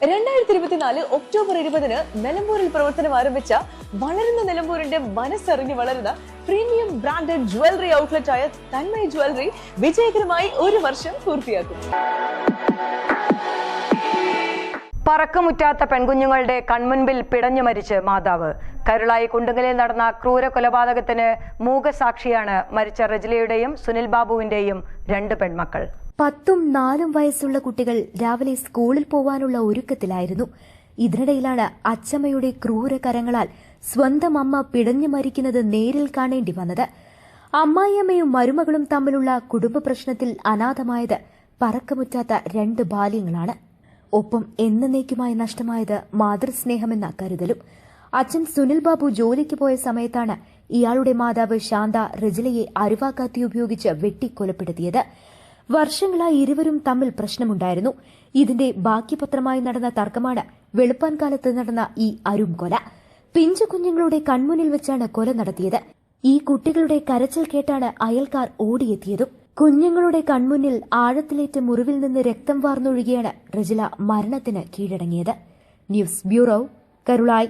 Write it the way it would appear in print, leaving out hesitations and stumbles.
2024 October 20-ന് നിലമ്പൂരിൽ പ്രവർത്തനം ആരംഭിച്ച വളരുന്ന നിലമ്പൂരിന്റെ മനസ്സറിഞ്ഞ് വളരുന്ന പ്രീമിയം ബ്രാൻഡഡ് ജ്വല്ലറി ഔട്ട്ലെറ്റ് ആയ തന്മയ ജ്വല്ലറി വിജയകരമായി 1 വർഷം പൂർത്തിയാക്കും. പറക്കമുറ്റാത്ത പെൺകുഞ്ഞുങ്ങളുടെ കൺമുൻപിൽ പിടഞ്ഞു മരിച്ച് മാതാവ്. കരുളായി കുണ്ടുങ്ങലിൽ നടന്ന ക്രൂര കൊലപാതകത്തിന് മൂകസാക്ഷിയാണ് മരിച്ച റജിലയുടെയും സുനിൽ ബാബുവിന്റെയും 2 പെൺമക്കൾ. 10ഉം 4ഉം വയസ്സുള്ള കുട്ടികൾ രാവിലെ സ്കൂളിൽ പോവാനുള്ള ഒരുക്കത്തിലായിരുന്നു. ഇതിനിടയിലാണ് അച്ചമ്മയുടെ ക്രൂര കരങ്ങളാൽ സ്വന്തം അമ്മ പിടഞ്ഞു മരിക്കുന്നത് നേരിൽ കാണേണ്ടി വന്നത്. അമ്മായിയമ്മയും മരുമകളും തമ്മിലുള്ള കുടുംബ പ്രശ്നത്തിൽ അനാഥമായത് പറക്കമുറ്റാത്ത 2 ബാല്യങ്ങളാണ്. ഒപ്പം എന്നേക്കുമായി നഷ്ടമായത് മാതൃസ്നേഹമെന്ന കരുതലും. അച്ഛൻ സുനിൽ ബാബു ജോലിക്ക് പോയ സമയത്താണ് ഇയാളുടെ മാതാവ് ശാന്ത റജിലയെ അരുവാക്കത്തി ഉപയോഗിച്ച് വെട്ടിക്കൊലപ്പെടുത്തിയത്. വർഷങ്ങളായി ഇരുവരും തമ്മിൽ പ്രശ്നമുണ്ടായിരുന്നു. ഇതിന്റെ ബാക്കി പത്രമായി നടന്ന തർക്കമാണ് വെളുപ്പാൻ കാലത്ത് നടന്ന ഈ അരും കൊല. പിഞ്ചു കുഞ്ഞുങ്ങളുടെ കൺമുന്നിൽ വെച്ചാണ് കൊല നടത്തിയത്. ഈ കുട്ടികളുടെ കരച്ചിൽ കേട്ടാണ് അയൽക്കാർ ഓടിയെത്തിയതും. കുഞ്ഞുങ്ങളുടെ കൺമുന്നിൽ ആഴത്തിലേറ്റ മുറിവിൽ നിന്ന് രക്തം വാർന്നൊഴുകിയാണ് റജില മരണത്തിന് കീഴടങ്ങിയത്. News bureau, Karulai.